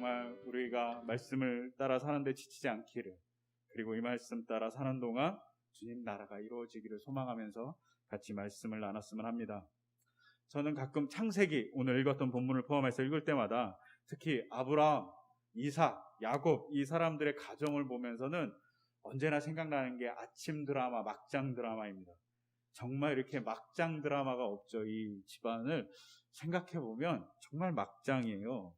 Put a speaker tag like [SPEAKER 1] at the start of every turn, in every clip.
[SPEAKER 1] 정말 우리가 말씀을 따라 사는데 지치지 않기를, 그리고 이 말씀 따라 사는 동안 주님 나라가 이루어지기를 소망하면서 같이 말씀을 나눴으면 합니다. 저는 가끔 창세기, 오늘 읽었던 본문을 포함해서 읽을 때마다 특히 아브라함, 이삭, 야곱 이 사람들의 가정을 보면서는 언제나 생각나는 게 아침 드라마, 막장 드라마입니다. 정말 이렇게 막장 드라마가 없죠. 이 집안을 생각해보면 정말 막장이에요.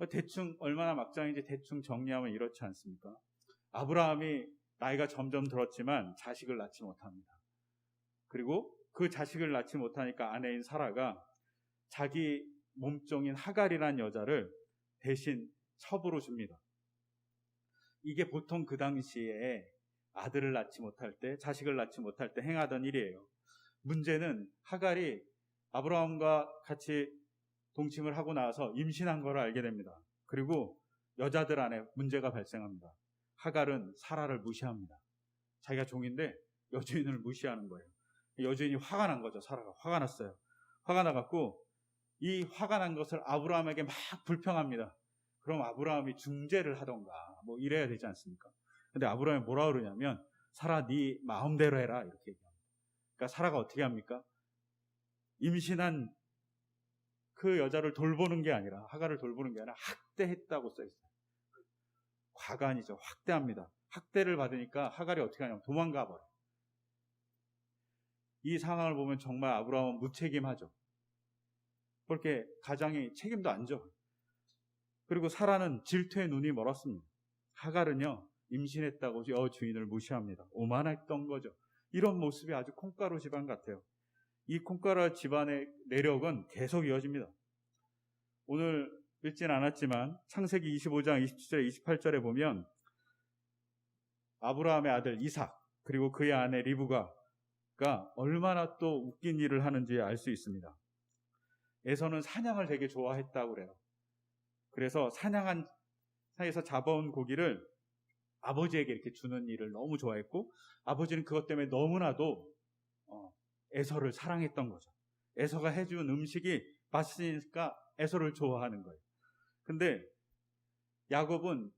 [SPEAKER 1] 대충 얼마나 막장인지 대충 정리하면 이렇지 않습니까? 아브라함이 나이가 점점 들었지만 자식을 낳지 못합니다. 그리고 그 자식을 낳지 못하니까 아내인 사라가 자기 몸종인 하갈이라는 여자를 대신 첩으로 줍니다. 이게 보통 그 당시에 아들을 낳지 못할 때, 자식을 낳지 못할 때 행하던 일이에요. 문제는 하갈이 아브라함과 같이 동침을 하고 나서 임신한 걸 알게 됩니다. 그리고 여자들 안에 문제가 발생합니다. 하갈은 사라를 무시합니다. 자기가 종인데 여주인을 무시하는 거예요. 여주인이 화가 난 거죠. 사라가 화가 났어요. 화가 나갖고 이 화가 난 것을 아브라함에게 막 불평합니다. 그럼 아브라함이 중재를 하던가 뭐 이래야 되지 않습니까? 근데 아브라함이 뭐라 그러냐면 사라 네 마음대로 해라 이렇게 얘기합니다. 그러니까 사라가 어떻게 합니까? 임신한 그 여자를 돌보는 게 아니라, 하갈을 돌보는 게 아니라 학대했다고 써있어요. 과간이죠. 학대합니다. 학대를 받으니까 하갈이 어떻게 하냐면 도망가 버려요. 이 상황을 보면 정말 아브라함은 무책임하죠. 그렇게 가장이 책임도 안 져. 그리고 사라는 질투의 눈이 멀었습니다. 하갈은요, 임신했다고 여주인을 무시합니다. 오만했던 거죠. 이런 모습이 아주 콩가루 집안 같아요. 이 콩가루 집안의 내력은 계속 이어집니다. 오늘 읽진 않았지만 창세기 25장 27절에 28절에 보면 아브라함의 아들 이삭 그리고 그의 아내 리브가가 얼마나 또 웃긴 일을 하는지 알 수 있습니다. 에서는 사냥을 되게 좋아했다고 그래요. 그래서 사냥한 사이에서 잡아온 고기를 아버지에게 이렇게 주는 일을 너무 좋아했고, 아버지는 그것 때문에 너무나도 에서를 사랑했던 거죠. 에서가 해준 음식이 맛있으니까 에서를 좋아하는 거예요. 근데 야곱은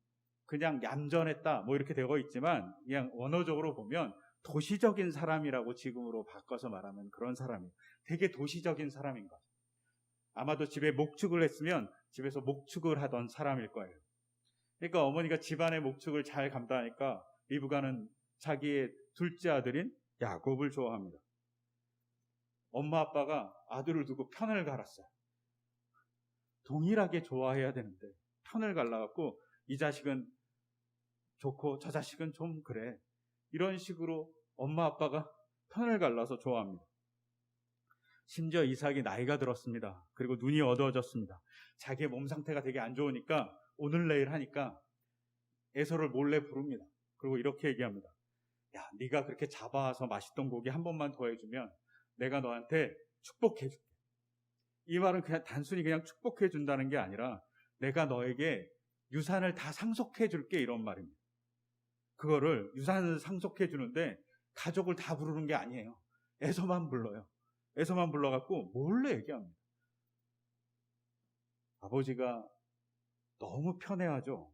[SPEAKER 1] 그냥 얌전했다 뭐 이렇게 되어 있지만 그냥 원어적으로 보면 도시적인 사람이라고 지금으로 바꿔서 말하면 그런 사람이에요. 되게 도시적인 사람인 거죠. 아마도 집에 목축을 했으면 집에서 목축을 하던 사람일 거예요. 그러니까 어머니가 집안의 목축을 잘 감당하니까 리브가는 자기의 둘째 아들인 야곱을 좋아합니다. 엄마 아빠가 아들을 두고 편을 갈았어요. 동일하게 좋아해야 되는데 편을 갈라갖고 이 자식은 좋고 저 자식은 좀 그래. 이런 식으로 엄마 아빠가 편을 갈라서 좋아합니다. 심지어 이삭이 나이가 들었습니다. 그리고 눈이 어두워졌습니다. 자기의 몸 상태가 되게 안 좋으니까 오늘 내일 하니까 에서를 몰래 부릅니다. 그리고 이렇게 얘기합니다. 야, 네가 그렇게 잡아서 맛있던 고기 한 번만 더 해주면 내가 너한테 축복해줄게. 이 말은 그냥 단순히 그냥 축복해준다는 게 아니라 내가 너에게 유산을 다 상속해줄게 이런 말입니다. 그거를 유산을 상속해주는데 가족을 다 부르는 게 아니에요. 에서만 불러요. 에서만 불러갖고 몰래 얘기합니다. 아버지가 너무 편해하죠.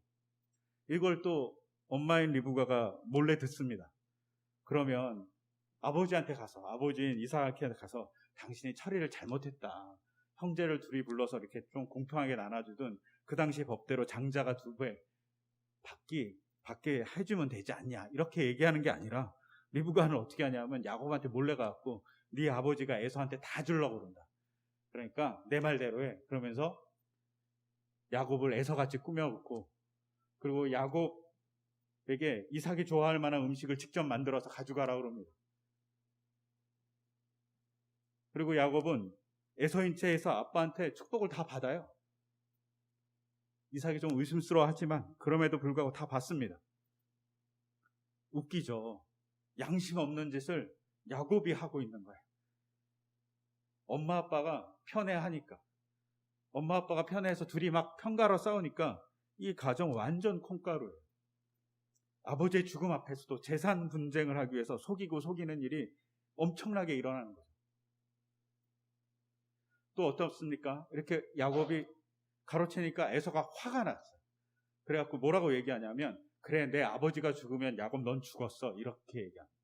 [SPEAKER 1] 이걸 또 엄마인 리브가가 몰래 듣습니다. 그러면 아버지한테 가서, 아버지인 이삭한테 가서 당신이 처리를 잘못했다. 형제를 둘이 불러서 이렇게 좀 공평하게 나눠주든 그 당시 법대로 장자가 2배 받게 해주면 되지 않냐. 이렇게 얘기하는 게 아니라 리브가는 어떻게 하냐면 야곱한테 몰래 가갖고 네 아버지가 에서한테 다 주려고 그런다. 그러니까 내 말대로 해. 그러면서 야곱을 에서같이 꾸며놓고 그리고 야곱에게 이삭이 좋아할 만한 음식을 직접 만들어서 가져가라고 그럽니다. 그리고 야곱은 에서인 채에서 아빠한테 축복을 다 받아요. 이삭이 좀 의심스러워하지만 그럼에도 불구하고 다 받습니다. 웃기죠. 양심 없는 짓을 야곱이 하고 있는 거예요. 엄마 아빠가 편애하니까, 엄마 아빠가 편애해서 둘이 막 편가로 싸우니까 이 가정 완전 콩가루예요. 아버지의 죽음 앞에서도 재산 분쟁을 하기 위해서 속이고 속이는 일이 엄청나게 일어나는 거죠. 또 어떻습니까? 이렇게 야곱이 가로채니까 에서가 화가 났어요. 그래갖고 뭐라고 얘기하냐면, 그래, 내 아버지가 죽으면 야곱 넌 죽었어, 이렇게 얘기합니다.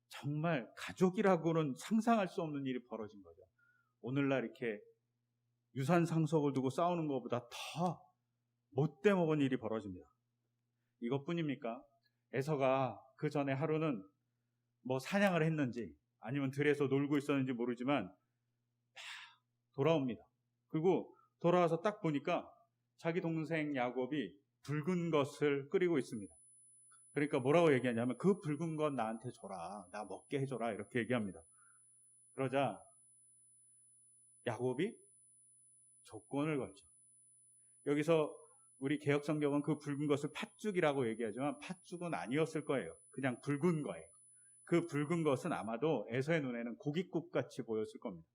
[SPEAKER 1] 정말 가족이라고는 상상할 수 없는 일이 벌어진 거죠. 오늘날 이렇게 유산 상속을 두고 싸우는 것보다 더 못돼 먹은 일이 벌어집니다. 이것뿐입니까? 에서가 그 전에 하루는 뭐 사냥을 했는지 아니면 들에서 놀고 있었는지 모르지만 돌아옵니다. 그리고 돌아와서 딱 보니까 자기 동생 야곱이 붉은 것을 끓이고 있습니다. 그러니까 뭐라고 얘기하냐면, 그 붉은 것 나한테 줘라, 나 먹게 해줘라, 이렇게 얘기합니다. 그러자 야곱이 조건을 걸죠. 여기서 우리 개역성경은 그 붉은 것을 팥죽이라고 얘기하지만 팥죽은 아니었을 거예요. 그냥 붉은 거예요. 그 붉은 것은 아마도 에서의 눈에는 고깃국 같이 보였을 겁니다.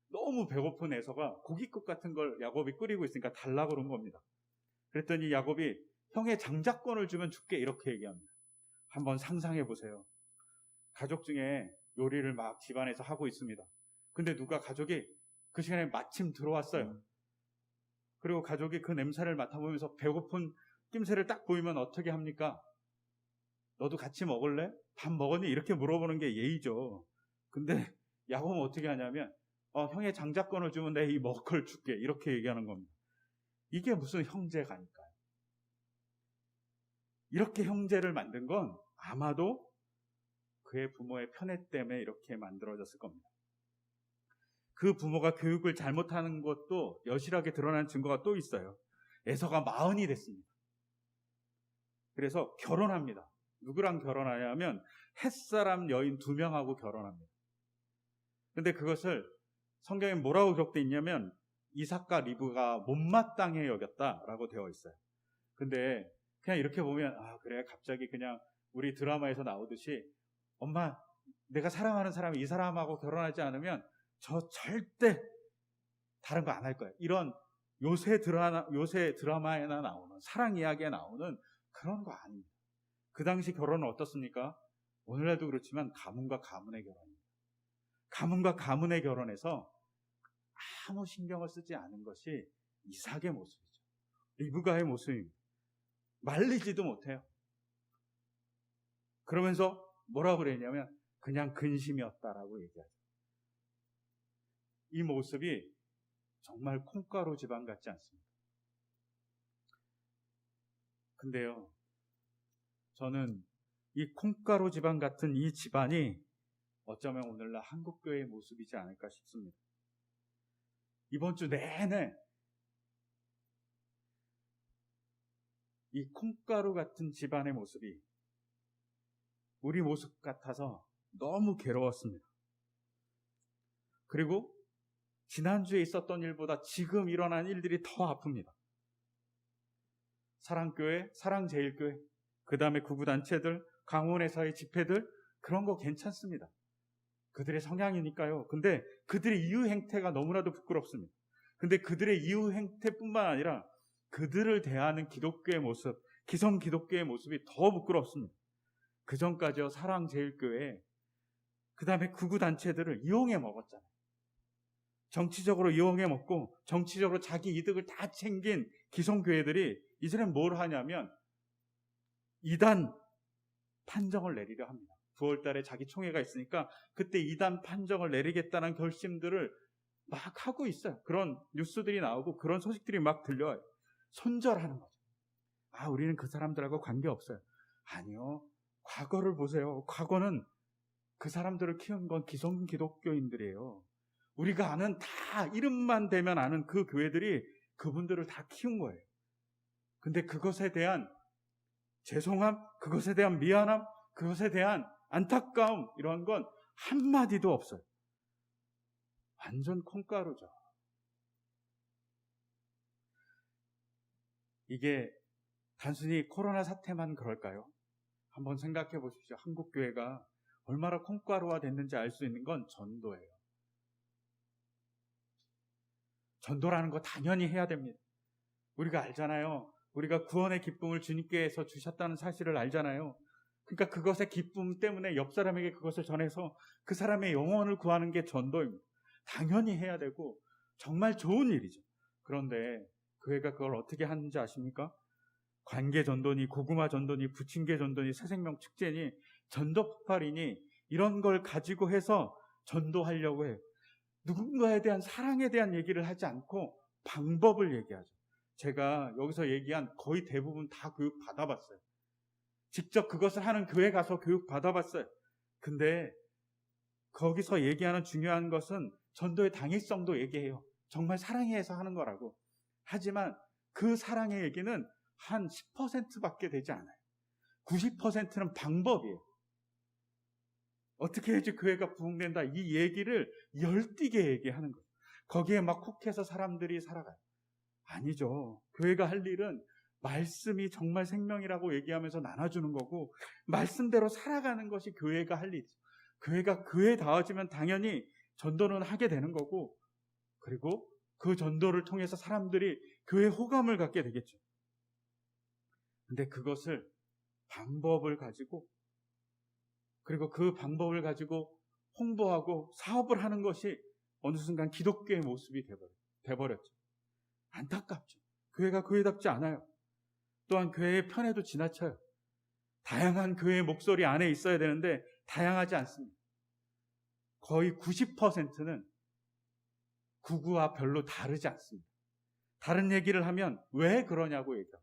[SPEAKER 1] 너무 배고픈 에서가 고깃국 같은 걸 야곱이 끓이고 있으니까 달라고 그런 겁니다. 그랬더니 야곱이 형의 장자권을 주면 줄게, 이렇게 얘기합니다. 한번 상상해 보세요. 가족 중에 요리를 막 집안에서 하고 있습니다. 근데 누가 가족이 그 시간에 마침 들어왔어요. 그리고 가족이 그 냄새를 맡아보면서 배고픈 낌새를 딱 보이면 어떻게 합니까? 너도 같이 먹을래? 밥 먹었니? 이렇게 물어보는 게 예의죠. 근데 야곱은 어떻게 하냐면, 형의 장자권을 주면 내가 이 먹을 걸 줄게, 이렇게 얘기하는 겁니다. 이게 무슨 형제가니까요. 이렇게 형제를 만든 건 아마도 그의 부모의 편애 때문에 이렇게 만들어졌을 겁니다. 그 부모가 교육을 잘못하는 것도 여실하게 드러난 증거가 또 있어요. 에서가 40이 됐습니다. 그래서 결혼합니다. 누구랑 결혼하냐면 햇사람 여인 2명하고 결혼합니다. 근데 그것을 성경에 뭐라고 기록되어 있냐면 이삭과 리브가 못마땅해 여겼다라고 되어 있어요. 근데 그냥 이렇게 보면, 그래, 갑자기 그냥 우리 드라마에서 나오듯이 엄마, 내가 사랑하는 사람이 이 사람하고 결혼하지 않으면 저 절대 다른 거 안 할 거야, 이런 요새 드라마에나 나오는 사랑 이야기에 나오는 그런 거 아닙니다. 그 당시 결혼은 어떻습니까? 오늘날도 그렇지만 가문과 가문의 결혼입니다. 가문과 가문의 결혼에서 아무 신경을 쓰지 않은 것이 이삭의 모습이죠. 리브가의 모습입니다. 말리지도 못해요. 그러면서 뭐라고 그랬냐면 그냥 근심이었다라고 얘기하죠. 이 모습이 정말 콩가루 집안 같지 않습니다. 근데요, 저는 이 콩가루 집안 같은 이 집안이 어쩌면 오늘날 한국교회의 모습이지 않을까 싶습니다. 이번 주 내내 이 콩가루 같은 집안의 모습이 우리 모습 같아서 너무 괴로웠습니다. 그리고 지난주에 있었던 일보다 지금 일어난 일들이 더 아픕니다. 사랑교회, 사랑제일교회, 그 다음에 구구단체들, 강원에서의 집회들, 그런 거 괜찮습니다. 그들의 성향이니까요. 근데 그들의 이유 행태가 너무나도 부끄럽습니다. 근데 그들의 이유 행태뿐만 아니라 그들을 대하는 기독교의 모습, 기성 기독교의 모습이 더 부끄럽습니다. 그 전까지요, 사랑제일교회, 그 다음에 구구단체들을 이용해 먹었잖아요. 정치적으로 이용해 먹고 정치적으로 자기 이득을 다 챙긴 기성교회들이 이제는 뭘 하냐면 이단 판정을 내리려 합니다. 9월 달에 자기 총회가 있으니까 그때 이단 판정을 내리겠다는 결심들을 막 하고 있어요. 그런 뉴스들이 나오고 그런 소식들이 막 들려와요. 손절하는 거죠. 우리는 그 사람들하고 관계없어요. 아니요. 과거를 보세요. 과거는 그 사람들을 키운 건 기성 기독교인들이에요. 우리가 아는 다 이름만 대면 아는 그 교회들이 그분들을 다 키운 거예요. 근데 그것에 대한 죄송함, 그것에 대한 미안함, 그것에 대한 안타까움, 이런 건 한마디도 없어요. 완전 콩가루죠. 이게 단순히 코로나 사태만 그럴까요? 한번 생각해 보십시오. 한국교회가 얼마나 콩가루화 됐는지 알 수 있는 건 전도예요. 전도라는 거 당연히 해야 됩니다. 우리가 알잖아요. 우리가 구원의 기쁨을 주님께서 주셨다는 사실을 알잖아요. 그러니까 그것의 기쁨 때문에 옆 사람에게 그것을 전해서 그 사람의 영혼을 구하는 게 전도입니다. 당연히 해야 되고 정말 좋은 일이죠. 그런데 교회가 그걸 어떻게 하는지 아십니까? 관계 전도니 고구마 전도니 부침개 전도니 새생명 축제니 전도 폭발이니 이런 걸 가지고 해서 전도하려고 해요. 누군가에 대한 사랑에 대한 얘기를 하지 않고 방법을 얘기하죠. 제가 여기서 얘기한 거의 대부분 다 교육 받아봤어요. 직접 그것을 하는 교회 가서 교육 받아봤어요. 근데 거기서 얘기하는 중요한 것은 전도의 당위성도 얘기해요. 정말 사랑해서 하는 거라고. 하지만 그 사랑의 얘기는 한 10%밖에 되지 않아요. 90%는 방법이에요. 어떻게 해야지 교회가 부흥된다, 이 얘기를 열띠게 얘기하는 거예요. 거기에 막 콕해서 사람들이 살아가요. 아니죠. 교회가 할 일은 말씀이 정말 생명이라고 얘기하면서 나눠주는 거고, 말씀대로 살아가는 것이 교회가 할 일이죠. 교회가 교회에 닿아지면 당연히 전도는 하게 되는 거고, 그리고 그 전도를 통해서 사람들이 교회에 호감을 갖게 되겠죠. 근데 그것을 방법을 가지고, 그리고 그 방법을 가지고 홍보하고 사업을 하는 것이 어느 순간 기독교의 모습이 돼버렸죠. 안타깝죠. 교회가 교회답지 않아요. 또한 교회의 편에도 지나쳐요. 다양한 교회의 목소리 안에 있어야 되는데 다양하지 않습니다. 거의 90%는 구구와 별로 다르지 않습니다. 다른 얘기를 하면 왜 그러냐고 얘기해요.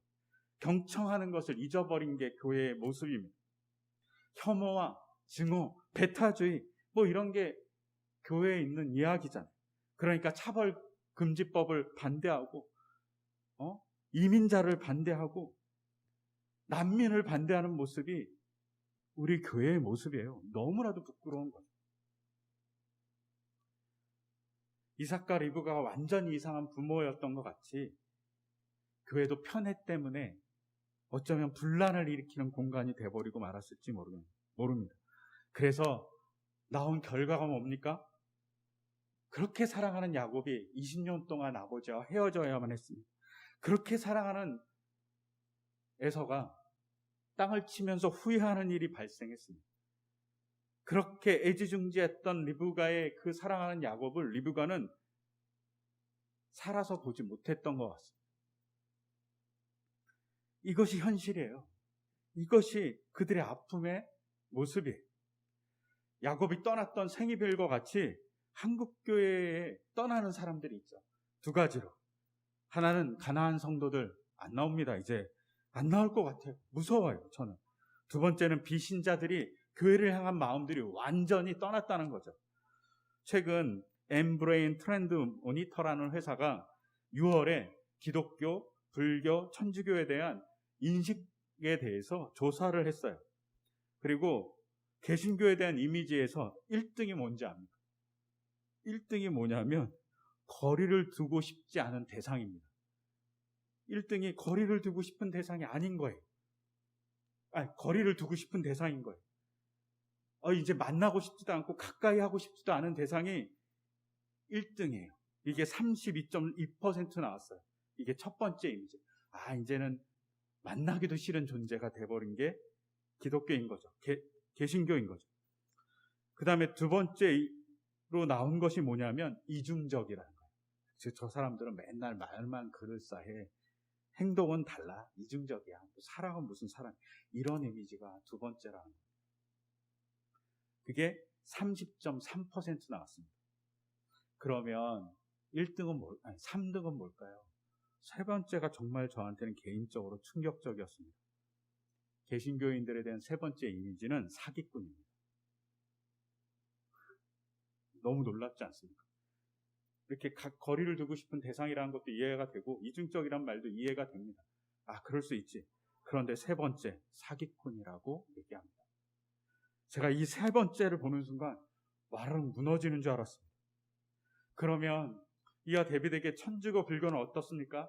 [SPEAKER 1] 경청하는 것을 잊어버린 게 교회의 모습입니다. 혐오와 증오, 배타주의 뭐 이런 게 교회에 있는 이야기잖아요. 그러니까 차별금지법을 반대하고 이민자를 반대하고 난민을 반대하는 모습이 우리 교회의 모습이에요. 너무나도 부끄러운 거죠. 이삭과 리브가가 완전히 이상한 부모였던 것 같이 교회도 편애 때문에 어쩌면 분란을 일으키는 공간이 돼버리고 말았을지 모릅니다. 그래서 나온 결과가 뭡니까? 그렇게 사랑하는 야곱이 20년 동안 아버지와 헤어져야만 했습니다. 그렇게 사랑하는 에서가 땅을 치면서 후회하는 일이 발생했습니다. 그렇게 애지중지했던 리브가의 그 사랑하는 야곱을 리브가는 살아서 보지 못했던 것 같습니다. 이것이 현실이에요. 이것이 그들의 아픔의 모습이에요. 야곱이 떠났던 생이별과 같이 한국교회에 떠나는 사람들이 있죠. 두 가지로. 하나는 가나안 성도들 안 나옵니다. 이제 안 나올 것 같아요. 무서워요, 저는. 두 번째는 비신자들이 교회를 향한 마음들이 완전히 떠났다는 거죠. 최근 엠브레인 트렌드 모니터라는 회사가 6월에 기독교, 불교, 천주교에 대한 인식에 대해서 조사를 했어요. 그리고 개신교에 대한 이미지에서 1등이 뭔지 압니까? 1등이 뭐냐면 거리를 두고 싶지 않은 대상입니다. 1등이 거리를 두고 싶은 대상이 아닌 거예요. 거리를 두고 싶은 대상인 거예요. 이제 만나고 싶지도 않고 가까이 하고 싶지도 않은 대상이 1등이에요. 이게 32.2% 나왔어요. 이게 첫 번째 이미지. 이제는 만나기도 싫은 존재가 돼버린 게 기독교인 거죠. 개신교인 거죠. 그 다음에 두 번째로 나온 것이 뭐냐면 이중적이라는 거예요. 즉 저 사람들은 맨날 말만 그럴싸해. 행동은 달라. 이중적이야. 사랑은 무슨 사랑. 이런 이미지가 두 번째라는 거예요. 그게 30.3% 나왔습니다. 그러면 3등은 뭘까요? 세 번째가 정말 저한테는 개인적으로 충격적이었습니다. 개신교인들에 대한 세 번째 이미지는 사기꾼입니다. 너무 놀랍지 않습니까? 이렇게 거리를 두고 싶은 대상이라는 것도 이해가 되고 이중적이란 말도 이해가 됩니다. 그럴 수 있지. 그런데 세 번째, 사기꾼이라고 얘기합니다. 제가 이 세 번째를 보는 순간 말은 무너지는 줄 알았습니다. 그러면 이와 대비되게 천주교 불교는 어떻습니까?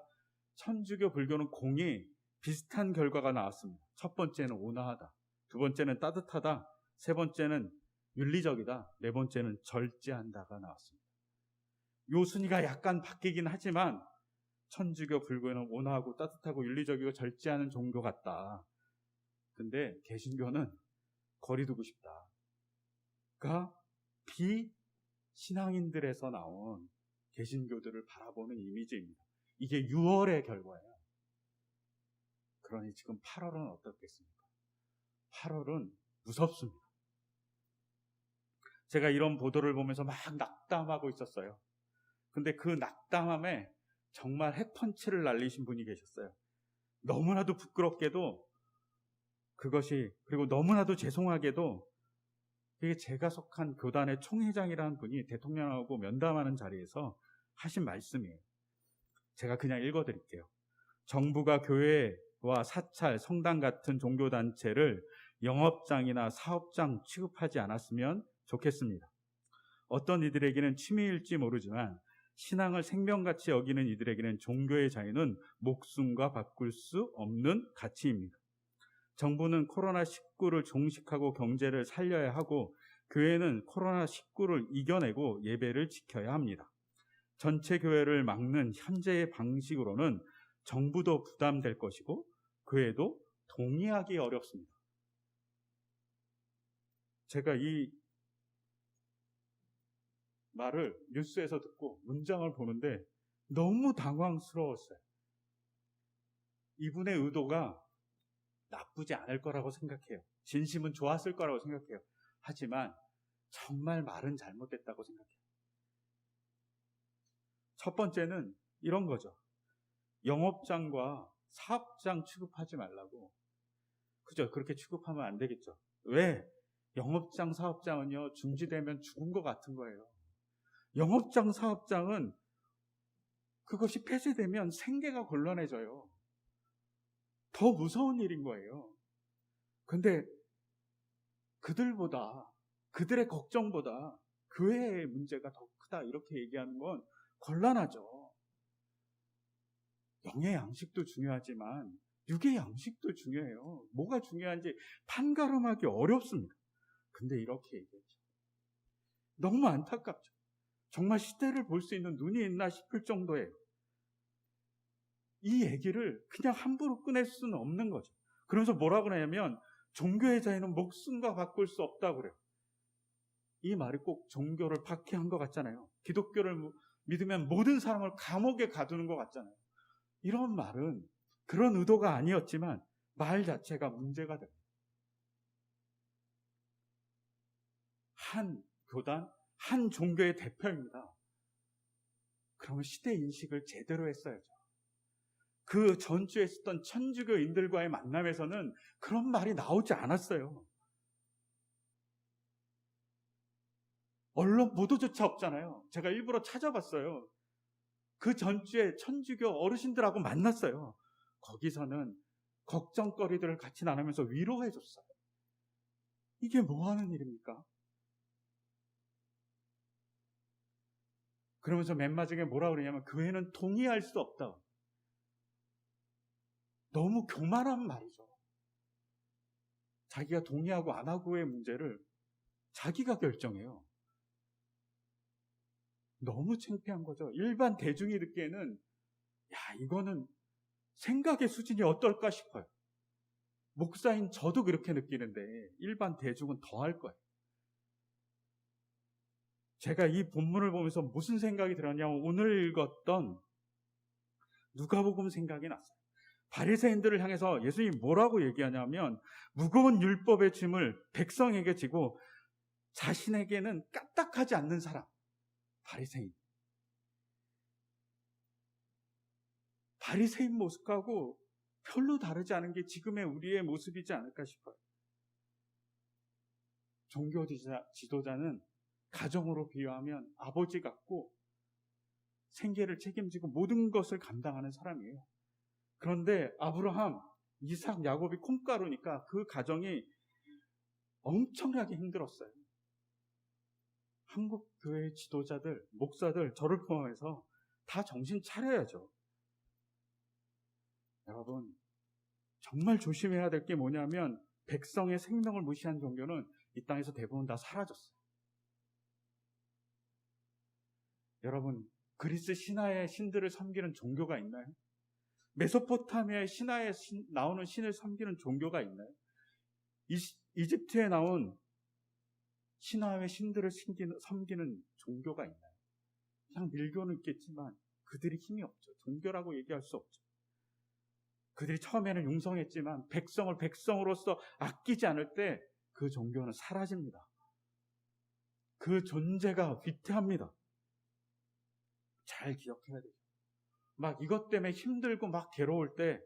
[SPEAKER 1] 천주교 불교는 공이 비슷한 결과가 나왔습니다. 첫 번째는 온화하다, 두 번째는 따뜻하다, 세 번째는 윤리적이다, 네 번째는 절제한다가 나왔습니다. 요 순위가 약간 바뀌긴 하지만 천주교 불교는 온화하고 따뜻하고 윤리적이고 절제하는 종교 같다. 근데 개신교는 거리 두고 싶다가 비신앙인들에서 나온 개신교들을 바라보는 이미지입니다. 이게 6월의 결과예요. 그러니 지금 8월은 어떻겠습니까? 8월은 무섭습니다. 제가 이런 보도를 보면서 막 낙담하고 있었어요. 근데 그 낙담함에 정말 핵펀치를 날리신 분이 계셨어요. 너무나도 부끄럽게도 그것이, 그리고 너무나도 죄송하게도 그게 제가 속한 교단의 총회장이라는 분이 대통령하고 면담하는 자리에서 하신 말씀이에요. 제가 그냥 읽어드릴게요. 정부가 교회와 사찰, 성당 같은 종교단체를 영업장이나 사업장 취급하지 않았으면 좋겠습니다. 어떤 이들에게는 취미일지 모르지만 신앙을 생명같이 여기는 이들에게는 종교의 자유는 목숨과 바꿀 수 없는 가치입니다. 정부는 코로나19를 종식하고 경제를 살려야 하고 교회는 코로나19를 이겨내고 예배를 지켜야 합니다. 전체 교회를 막는 현재의 방식으로는 정부도 부담될 것이고 교회도 동의하기 어렵습니다. 제가 이 말을 뉴스에서 듣고 문장을 보는데 너무 당황스러웠어요. 이분의 의도가 나쁘지 않을 거라고 생각해요. 진심은 좋았을 거라고 생각해요. 하지만 정말 말은 잘못됐다고 생각해요. 첫 번째는 이런 거죠. 영업장과 사업장 취급하지 말라고. 그죠? 그렇게 취급하면 안 되겠죠. 왜? 영업장, 사업장은요, 중지되면 죽은 것 같은 거예요. 영업장, 사업장은 그것이 폐쇄되면 생계가 곤란해져요. 더 무서운 일인 거예요. 근데 그들보다, 그들의 걱정보다 교회의 문제가 더 크다 이렇게 얘기하는 건 곤란하죠. 영의 양식도 중요하지만 육의 양식도 중요해요. 뭐가 중요한지 판가름하기 어렵습니다. 근데 이렇게 얘기했죠. 너무 안타깝죠. 정말 시대를 볼 수 있는 눈이 있나 싶을 정도예요. 이 얘기를 그냥 함부로 꺼낼 수는 없는 거죠. 그러면서 뭐라고 하냐면 종교의 자유는 목숨과 바꿀 수 없다고 그래요. 이 말이 꼭 종교를 박해한 것 같잖아요. 기독교를 믿으면 모든 사람을 감옥에 가두는 것 같잖아요. 이런 말은 그런 의도가 아니었지만 말 자체가 문제가 됩니다. 한 교단, 한 종교의 대표입니다. 그러면 시대 인식을 제대로 했어야죠. 그 전주에 있었던 천주교인들과의 만남에서는 그런 말이 나오지 않았어요. 언론 보도조차 없잖아요. 제가 일부러 찾아봤어요. 그 전주에 천주교 어르신들하고 만났어요. 거기서는 걱정거리들을 같이 나누면서 위로해줬어요. 이게 뭐 하는 일입니까? 그러면서 맨 마지막에 뭐라고 그러냐면 교회는 동의할 수 없다. 너무 교만한 말이죠. 자기가 동의하고 안 하고의 문제를 자기가 결정해요. 너무 창피한 거죠. 일반 대중이 듣기에는 야, 이거는 생각의 수준이 어떨까 싶어요. 목사인 저도 그렇게 느끼는데 일반 대중은 더 할 거예요. 제가 이 본문을 보면서 무슨 생각이 들었냐면 오늘 읽었던 누가복음 생각이 났어요. 바리새인들을 향해서 예수님이 뭐라고 얘기하냐면 무거운 율법의 짐을 백성에게 지고 자신에게는 까딱하지 않는 사람, 바리새인. 바리새인 모습하고 별로 다르지 않은 게 지금의 우리의 모습이지 않을까 싶어요. 종교 지도자는 가정으로 비유하면 아버지 같고 생계를 책임지고 모든 것을 감당하는 사람이에요. 그런데 아브라함, 이삭, 야곱이 콩가루니까 그 가정이 엄청나게 힘들었어요. 한국 교회 지도자들, 목사들, 저를 포함해서 다 정신 차려야죠. 여러분, 정말 조심해야 될 게 뭐냐면 백성의 생명을 무시한 종교는 이 땅에서 대부분 다 사라졌어요. 여러분, 그리스 신화의 신들을 섬기는 종교가 있나요? 메소포타미아의 신화에 나오는 신을 섬기는 종교가 있나요? 이집트에 나온 신화의 신들을 섬기는 종교가 있나요? 그냥 밀교는 있겠지만 그 그들이 힘이 없죠. 종교라고 얘기할 수 없죠. 그들이 처음에는 융성했지만 백성을 백성으로서 아끼지 않을 때 그 종교는 사라집니다. 그 존재가 위태합니다. 잘 기억해야 돼요. 막 이것 때문에 힘들고 막 괴로울 때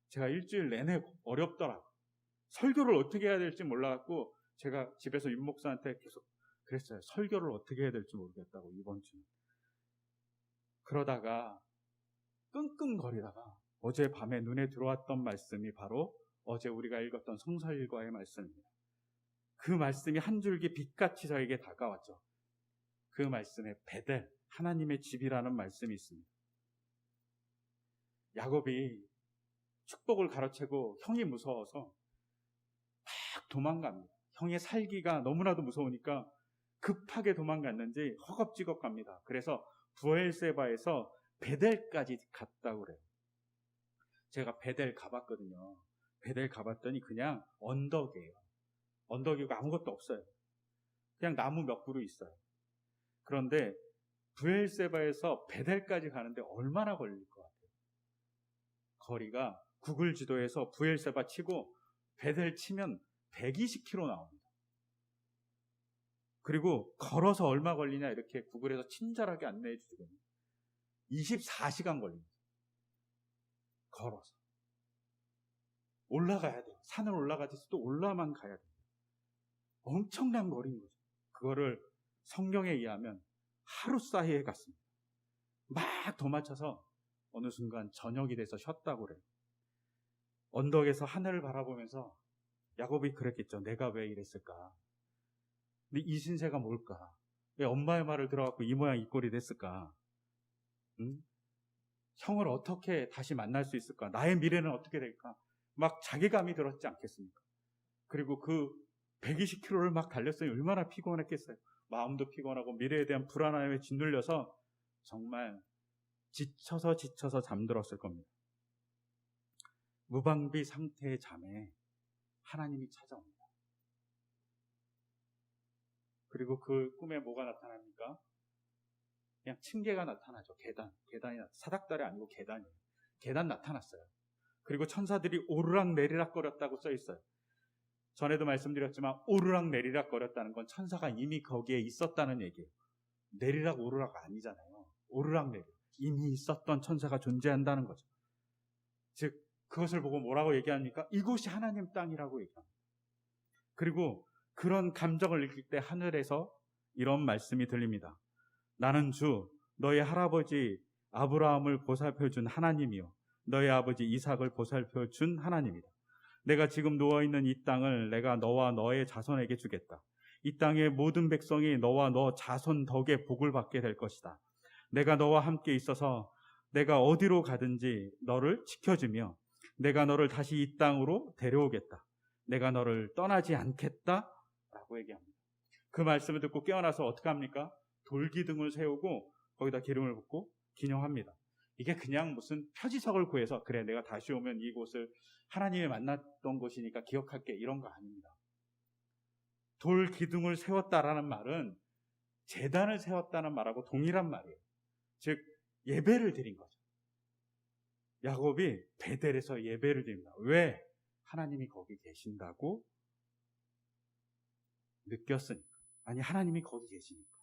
[SPEAKER 1] 제가 일주일 내내 어렵더라고요. 설교를 어떻게 해야 될지 몰라갖고 제가 집에서 윤 목사한테 계속 그랬어요. 설교를 어떻게 해야 될지 모르겠다고, 이번 주는. 그러다가 끙끙거리다가 어젯밤에 눈에 들어왔던 말씀이 바로 어제 우리가 읽었던 성서일과의 말씀입니다. 그 말씀이 한 줄기 빛같이 저에게 다가왔죠. 그 말씀에 베델, 하나님의 집이라는 말씀이 있습니다. 야곱이 축복을 가로채고 형이 무서워서 막 도망갑니다. 형의 살기가 너무나도 무서우니까 급하게 도망갔는지 허겁지겁 갑니다. 그래서 브엘세바에서 베델까지 갔다고 그래요. 제가 베델 가봤거든요. 베델 가봤더니 그냥 언덕이에요. 언덕이고 아무것도 없어요. 그냥 나무 몇 그루 있어요. 그런데 브엘세바에서 베델까지 가는데 얼마나 걸릴 것 같아요? 거리가 구글 지도에서 브엘세바 치고 베델 치면 120km 나옵니다. 그리고 걸어서 얼마 걸리냐 이렇게 구글에서 친절하게 안내해 주거든요. 24시간 걸립니다. 걸어서. 올라가야 돼요. 산을 올라가듯이 또 올라만 가야 돼요. 엄청난 거리인 거죠. 그거를 성경에 의하면 하루 사이에 갔습니다. 막 도망쳐서 어느 순간 저녁이 돼서 쉬었다고 그래요. 언덕에서 하늘을 바라보면서 야곱이 그랬겠죠. 내가 왜 이랬을까? 근데 이 신세가 뭘까? 왜 엄마의 말을 들어갖고 이 모양 이 꼴이 됐을까? 응? 형을 어떻게 다시 만날 수 있을까? 나의 미래는 어떻게 될까? 막 자괴감이 들었지 않겠습니까? 그리고 그 120km를 막 달렸으니 얼마나 피곤했겠어요. 마음도 피곤하고 미래에 대한 불안함에 짓눌려서 정말 지쳐서 잠들었을 겁니다. 무방비 상태의 잠에 하나님이 찾아옵니다. 그리고 그 꿈에 뭐가 나타납니까? 그냥 층계가 나타나죠. 계단이 사닥다리 아니고 계단이에요. 계단 나타났어요. 그리고 천사들이 오르락 내리락 거렸다고 써 있어요. 전에도 말씀드렸지만 오르락 내리락 거렸다는 건 천사가 이미 거기에 있었다는 얘기예요. 내리락 오르락 아니잖아요. 오르락 내리락. 이미 있었던 천사가 존재한다는 거죠. 즉 그것을 보고 뭐라고 얘기합니까? 이곳이 하나님 땅이라고 얘기합니다. 그리고 그런 감정을 느낄 때 하늘에서 이런 말씀이 들립니다. 나는 주 너의 할아버지 아브라함을 보살펴준 하나님이요 너의 아버지 이삭을 보살펴준 하나님이다. 내가 지금 누워있는 이 땅을 내가 너와 너의 자손에게 주겠다. 이 땅의 모든 백성이 너와 너 자손 덕에 복을 받게 될 것이다. 내가 너와 함께 있어서 내가 어디로 가든지 너를 지켜주며 내가 너를 다시 이 땅으로 데려오겠다. 내가 너를 떠나지 않겠다 라고 얘기합니다. 그 말씀을 듣고 깨어나서 어떻게 합니까? 돌기둥을 세우고 거기다 기름을 붓고 기념합니다. 이게 그냥 무슨 표지석을 구해서 그래 내가 다시 오면 이곳을 하나님이 만났던 곳이니까 기억할게 이런 거 아닙니다. 돌기둥을 세웠다라는 말은 제단을 세웠다는 말하고 동일한 말이에요. 즉 예배를 드린 거죠. 야곱이 베델에서 예배를 드립니다. 왜? 하나님이 거기 계신다고 느꼈으니까. 아니 하나님이 거기 계시니까.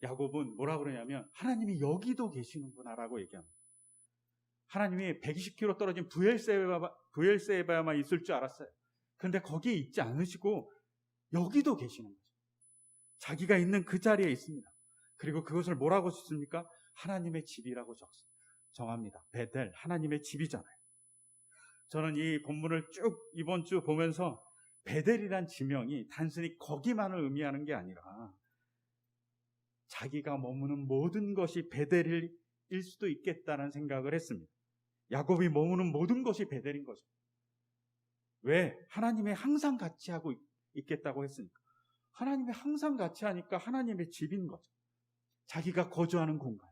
[SPEAKER 1] 야곱은 뭐라 그러냐면 하나님이 여기도 계시는구나라고 얘기합니다. 하나님이 120km 떨어진 브엘세바에만 있을 줄 알았어요. 그런데 거기에 있지 않으시고 여기도 계시는 거죠. 자기가 있는 그 자리에 있습니다. 그리고 그것을 뭐라고 썼습니까? 하나님의 집이라고 정합니다. 베델, 하나님의 집이잖아요. 저는 이 본문을 쭉 이번 주 보면서 베델이란 지명이 단순히 거기만을 의미하는 게 아니라 자기가 머무는 모든 것이 베델일 수도 있겠다는 생각을 했습니다. 야곱이 머무는 모든 것이 베델인 거죠. 왜? 하나님이 항상 같이 하고 있겠다고 했으니까. 하나님이 항상 같이 하니까 하나님의 집인 거죠. 자기가 거주하는 공간.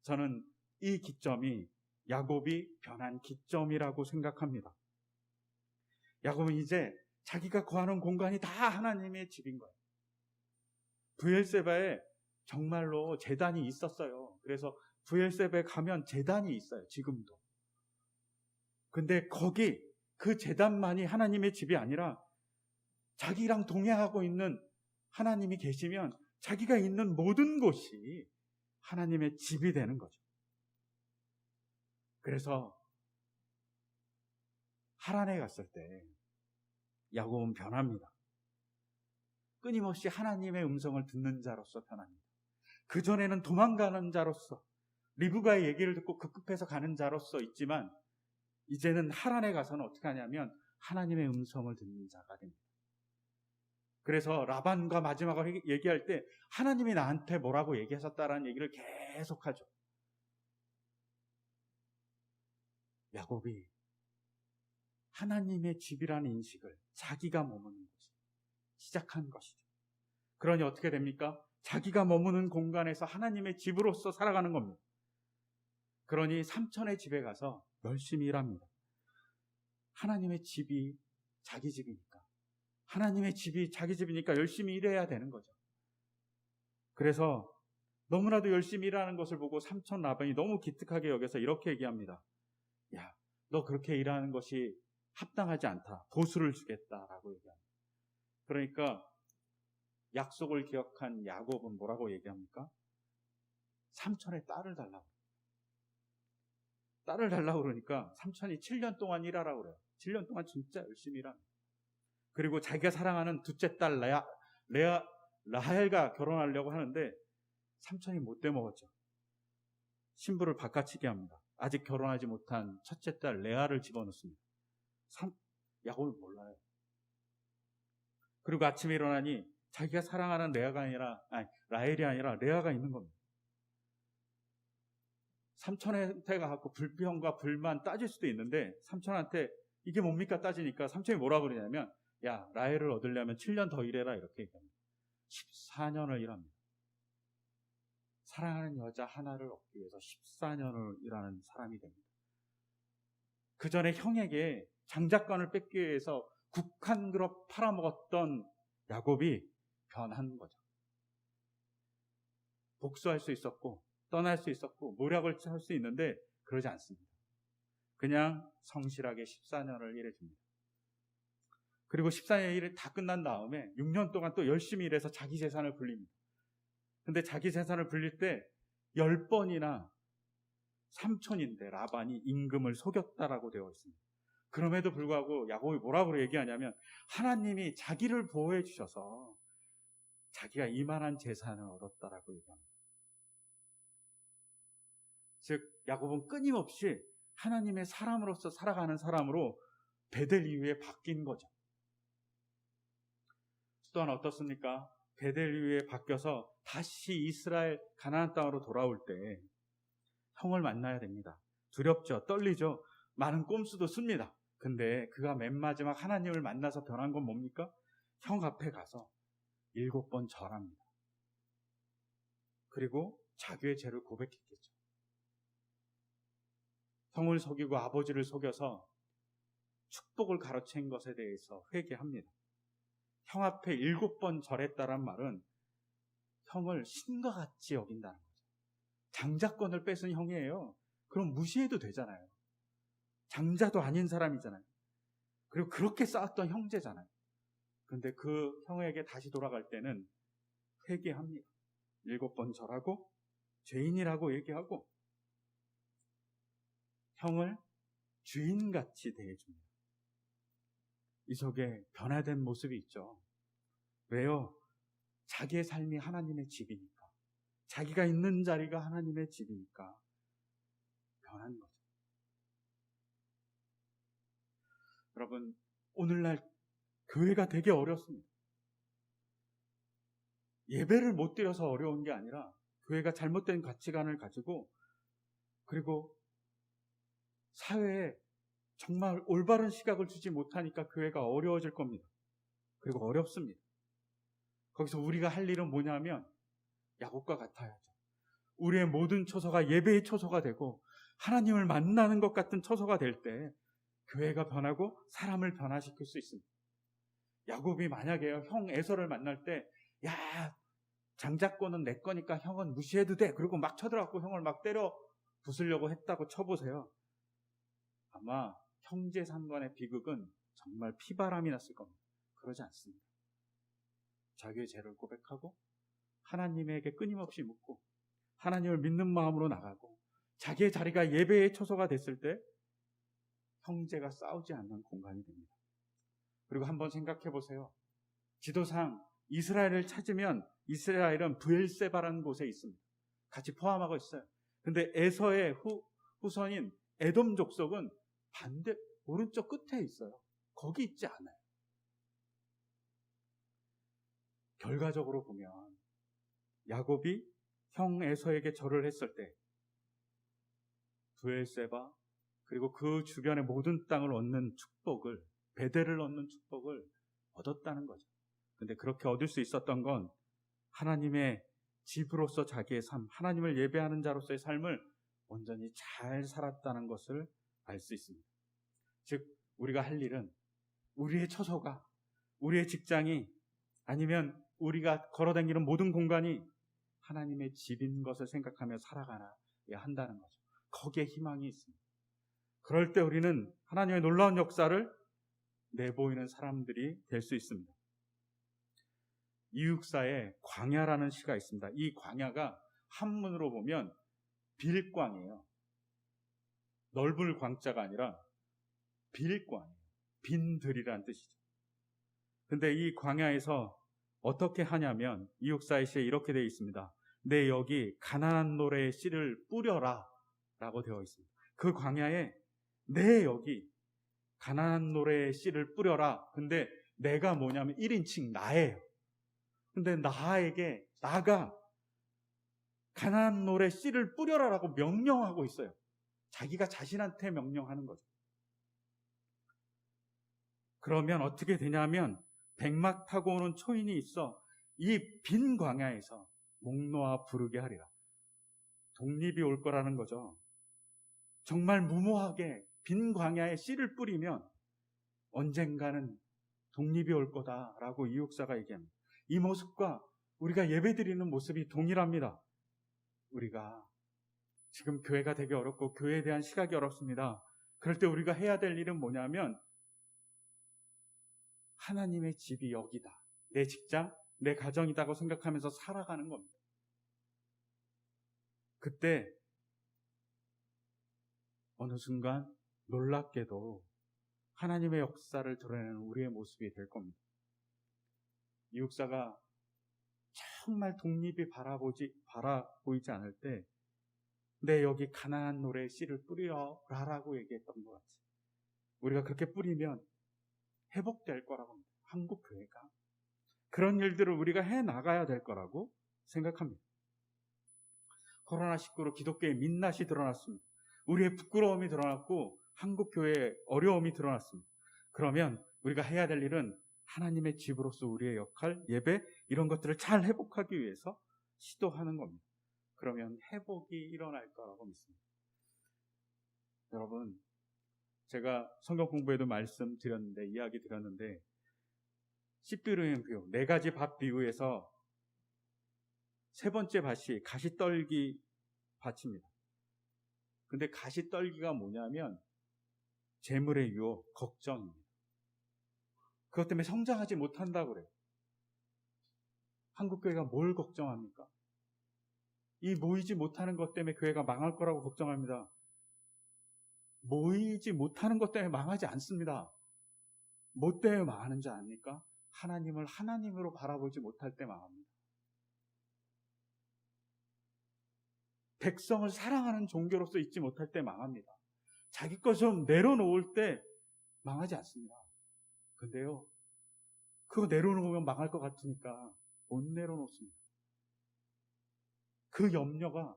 [SPEAKER 1] 저는 이 기점이 야곱이 변한 기점이라고 생각합니다. 야곱은 이제 자기가 거하는 공간이 다 하나님의 집인 거예요. 브엘세바에 정말로 제단이 있었어요. 그래서 브엘세바에 가면 제단이 있어요. 지금도. 근데 거기 그 제단만이 하나님의 집이 아니라 자기랑 동행하고 있는 하나님이 계시면 자기가 있는 모든 곳이 하나님의 집이 되는 거죠. 그래서 하란에 갔을 때 야곱은 변합니다. 끊임없이 하나님의 음성을 듣는 자로서 변합니다. 그전에는 도망가는 자로서 리브가의 얘기를 듣고 급급해서 가는 자로서 있지만 이제는 하란에 가서는 어떻게 하냐면 하나님의 음성을 듣는 자가 됩니다. 그래서 라반과 마지막으로 얘기할 때 하나님이 나한테 뭐라고 얘기하셨다라는 얘기를 계속하죠. 야곱이 하나님의 집이라는 인식을 자기가 머무는 곳이 시작한 것이죠. 그러니 어떻게 됩니까? 자기가 머무는 공간에서 하나님의 집으로서 살아가는 겁니다. 그러니 삼촌의 집에 가서 열심히 일합니다. 하나님의 집이 자기 집이니까, 하나님의 집이 자기 집이니까 열심히 일해야 되는 거죠. 그래서 너무나도 열심히 일하는 것을 보고 삼촌 라반이 너무 기특하게 여겨서 이렇게 얘기합니다. 야, 너 그렇게 일하는 것이 합당하지 않다. 보수를 주겠다라고 얘기합니다. 그러니까 약속을 기억한 야곱은 뭐라고 얘기합니까? 삼촌의 딸을 달라고. 딸을 달라고 그러니까 삼촌이 7년 동안 일하라고 그래요. 7년 동안 진짜 열심히 일합니다. 그리고 자기가 사랑하는 둘째 딸 라헬과 결혼하려고 하는데 삼촌이 못 대먹었죠. 신부를 바꿔치기 합니다. 아직 결혼하지 못한 첫째 딸 레아를 집어넣습니다. 야곱은 몰라요. 그리고 아침에 일어나니 자기가 사랑하는 라헬이 아니라 레아가 있는 겁니다. 삼촌한테 가서 불평과 불만 따질 수도 있는데 삼촌한테 이게 뭡니까 따지니까 삼촌이 뭐라고 그러냐면 야, 라헬을 얻으려면 7년 더 일해라 이렇게 얘기합니다. 14년을 일합니다. 사랑하는 여자 하나를 얻기 위해서 14년을 일하는 사람이 됩니다. 그 전에 형에게 장작관을 뺏기 위해서 국한 그릇 팔아먹었던 야곱이 변한 거죠. 복수할 수 있었고 떠날 수 있었고 모략을 할 수 있는데 그러지 않습니다. 그냥 성실하게 14년을 일해줍니다. 그리고 14년 일이 다 끝난 다음에 6년 동안 또 열심히 일해서 자기 재산을 불립니다. 근데 자기 재산을 불릴 때 10번이나 삼촌인데 라반이 임금을 속였다라고 되어 있습니다. 그럼에도 불구하고 야곱이 뭐라고 얘기하냐면 하나님이 자기를 보호해 주셔서 자기가 이만한 재산을 얻었다라고 얘기합니다. 즉 야곱은 끊임없이 하나님의 사람으로서 살아가는 사람으로 베델 이후에 바뀐 거죠. 또한 어떻습니까? 베델 이후에 바뀌어서 다시 이스라엘 가나안 땅으로 돌아올 때 형을 만나야 됩니다. 두렵죠. 떨리죠. 많은 꼼수도 씁니다. 근데 그가 맨 마지막 하나님을 만나서 변한 건 뭡니까? 형 앞에 가서 7번 절합니다. 그리고 자기의 죄를 고백했겠죠. 형을 속이고 아버지를 속여서 축복을 가로챈 것에 대해서 회개합니다. 형 앞에 7번 절했다란 말은 형을 신과 같이 여긴다는 거죠. 장자권을 뺏은 형이에요. 그럼 무시해도 되잖아요. 장자도 아닌 사람이잖아요. 그리고 그렇게 쌓았던 형제잖아요. 근데 그 형에게 다시 돌아갈 때는 회개합니다. 7번 절하고 죄인이라고 얘기하고 형을 주인같이 대해줍니다. 이 속에 변화된 모습이 있죠. 왜요? 자기의 삶이 하나님의 집이니까. 자기가 있는 자리가 하나님의 집이니까 변한 거죠. 여러분, 오늘날 교회가 되게 어렵습니다. 예배를 못 드려서 어려운 게 아니라 교회가 잘못된 가치관을 가지고 그리고 사회에 정말 올바른 시각을 주지 못하니까 교회가 어려워질 겁니다. 그리고 어렵습니다. 거기서 우리가 할 일은 뭐냐면 야곱과 같아야죠. 우리의 모든 처소가 예배의 처소가 되고 하나님을 만나는 것 같은 처소가 될 때 교회가 변하고 사람을 변화시킬 수 있습니다. 야곱이 만약에 형 에서를 만날 때 야, 장자권은 내 거니까 형은 무시해도 돼. 그리고 막 쳐들어갖고 형을 막 때려 부수려고 했다고 쳐보세요. 아마 형제 상간의 비극은 정말 피바람이 났을 겁니다. 그러지 않습니다. 자기의 죄를 고백하고 하나님에게 끊임없이 묻고 하나님을 믿는 마음으로 나가고 자기의 자리가 예배의 초소가 됐을 때 형제가 싸우지 않는 공간이 됩니다. 그리고 한번 생각해 보세요. 지도상 이스라엘을 찾으면 이스라엘은 브엘세바라는 곳에 있습니다. 같이 포함하고 있어요. 근데 에서의 후손인 에돔 족속은 반대 오른쪽 끝에 있어요. 거기 있지 않아요. 결과적으로 보면 야곱이 형 에서에게 절을 했을 때 브엘세바 그리고 그 주변의 모든 땅을 얻는 축복을, 베델을 얻는 축복을 얻었다는 거죠. 근데 그렇게 얻을 수 있었던 건 하나님의 집으로서 자기의 삶, 하나님을 예배하는 자로서의 삶을 온전히 잘 살았다는 것을 알 수 있습니다. 즉 우리가 할 일은 우리의 처소가, 우리의 직장이 아니면 우리가 걸어다니는 모든 공간이 하나님의 집인 것을 생각하며 살아가야 한다는 거죠. 거기에 희망이 있습니다. 그럴 때 우리는 하나님의 놀라운 역사를 내보이는 사람들이 될 수 있습니다. 이육사에 광야라는 시가 있습니다. 이 광야가 한문으로 보면 빌광이에요. 넓을 광자가 아니라 빌광이에요. 빈들이라는 뜻이죠. 근데 이 광야에서 어떻게 하냐면 이육사의 시에 이렇게 되어 있습니다. 내 여기 가나안 노래의 씨를 뿌려라 라고 되어 있습니다. 그 광야에 내 여기 가나안 노래의 씨를 뿌려라. 근데 내가 뭐냐면 1인칭 나예요. 근데 나가 가나안 노래 씨를 뿌려라라고 명령하고 있어요. 자기가 자신한테 명령하는 거죠. 그러면 어떻게 되냐면 백막 타고 오는 초인이 있어 이 빈 광야에서 목 놓아 부르게 하리라. 독립이 올 거라는 거죠. 정말 무모하게 빈 광야에 씨를 뿌리면 언젠가는 독립이 올 거다라고 이육사가 얘기합니다. 이 모습과 우리가 예배드리는 모습이 동일합니다. 우리가 지금 교회가 되게 어렵고 교회에 대한 시각이 어렵습니다. 그럴 때 우리가 해야 될 일은 뭐냐면 하나님의 집이 여기다. 내 직장, 내 가정이다고 생각하면서 살아가는 겁니다. 그때 어느 순간 놀랍게도 하나님의 역사를 드러내는 우리의 모습이 될 겁니다. 이육사가 정말 독립이 바라보이지 않을 때 내 여기 가나안 노래의 씨를 뿌려라라고 얘기했던 것 같아요. 우리가 그렇게 뿌리면 회복될 거라고 합니다. 한국 교회가 그런 일들을 우리가 해나가야 될 거라고 생각합니다. 코로나19로 기독교의 민낯이 드러났습니다. 우리의 부끄러움이 드러났고 한국 교회의 어려움이 드러났습니다. 그러면 우리가 해야 될 일은 하나님의 집으로서 우리의 역할, 예배 이런 것들을 잘 회복하기 위해서 시도하는 겁니다. 그러면 회복이 일어날 거라고 믿습니다. 여러분, 제가 성경 공부에도 이야기 드렸는데 씨뿌리는 비유, 4가지 밭 비유에서 세 번째 밭이 가시떨기 밭입니다. 근데 가시떨기가 뭐냐면 재물의 유혹, 걱정입니다. 그것 때문에 성장하지 못한다고 그래요. 한국교회가 뭘 걱정합니까? 이 모이지 못하는 것 때문에 교회가 망할 거라고 걱정합니다. 모이지 못하는 것 때문에 망하지 않습니다. 뭐 때문에 망하는 줄 아닙니까? 하나님을 하나님으로 바라보지 못할 때 망합니다. 백성을 사랑하는 종교로서 있지 못할 때 망합니다. 자기 것 좀 내려놓을 때 망하지 않습니다. 근데요, 그거 내려놓으면 망할 것 같으니까 못 내려놓습니다. 그 염려가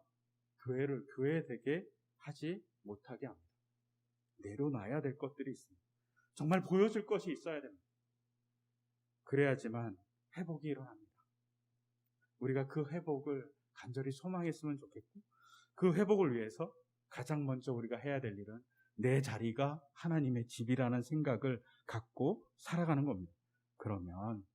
[SPEAKER 1] 교회를 교회되게 하지 못하게 합니다. 내려놔야 될 것들이 있습니다. 정말 보여줄 것이 있어야 됩니다. 그래야지만 회복이 일어납니다. 우리가 그 회복을 간절히 소망했으면 좋겠고 그 회복을 위해서 가장 먼저 우리가 해야 될 일은 내 자리가 하나님의 집이라는 생각을 갖고 살아가는 겁니다. 그러면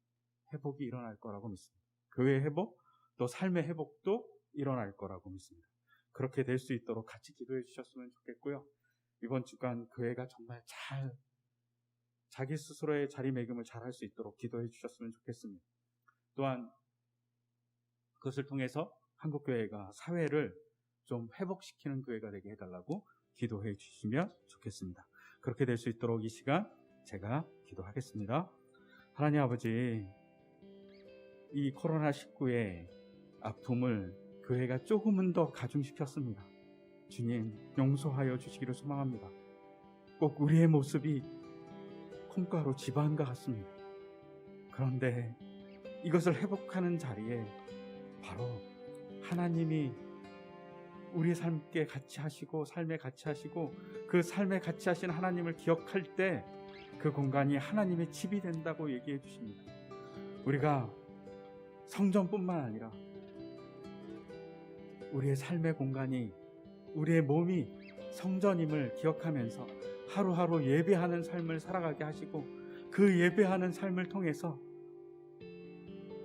[SPEAKER 1] 회복이 일어날 거라고 믿습니다. 교회 회복, 또 삶의 회복도 일어날 거라고 믿습니다. 그렇게 될 수 있도록 같이 기도해 주셨으면 좋겠고요. 이번 주간 교회가 정말 잘 자기 스스로의 자리매김을 잘 할 수 있도록 기도해 주셨으면 좋겠습니다. 또한 그것을 통해서 한국교회가 사회를 좀 회복시키는 교회가 되게 해달라고 기도해 주시면 좋겠습니다. 그렇게 될 수 있도록 이 시간 제가 기도하겠습니다. 하나님 아버지, 이 코로나19의 아픔을 교회가 조금은 더 가중시켰습니다. 주님, 용서하여 주시기를 소망합니다. 꼭 우리의 모습이 콩가루 지방과 같습니다. 그런데 이것을 회복하는 자리에 바로 하나님이 우리 삶에 같이 하시고 삶에 같이 하시고 그 삶에 같이 하신 하나님을 기억할 때 그 공간이 하나님의 집이 된다고 얘기해 주십니다. 우리가 성전뿐만 아니라 우리의 삶의 공간이, 우리의 몸이 성전임을 기억하면서 하루하루 예배하는 삶을 살아가게 하시고 그 예배하는 삶을 통해서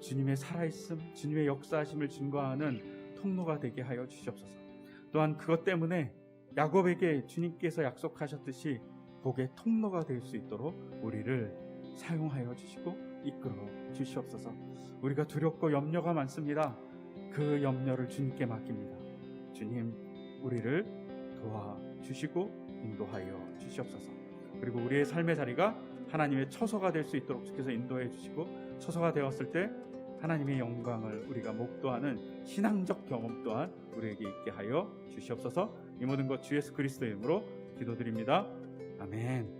[SPEAKER 1] 주님의 살아있음, 주님의 역사하심을 증거하는 통로가 되게 하여 주시옵소서. 또한 그것 때문에 야곱에게 주님께서 약속하셨듯이 복의 통로가 될 수 있도록 우리를 사용하여 주시고 이끌어 주시옵소서. 우리가 두렵고 염려가 많습니다. 그 염려를 주님께 맡깁니다. 주님, 우리를 도와주시고 인도하여 주시옵소서. 그리고 우리의 삶의 자리가 하나님의 처소가 될 수 있도록 주께서 인도해 주시고, 처소가 되었을 때 하나님의 영광을 우리가 목도하는 신앙적 경험 또한 우리에게 있게 하여 주시옵소서. 이 모든 것 주 예수 그리스도의 이름으로 기도드립니다. 아멘.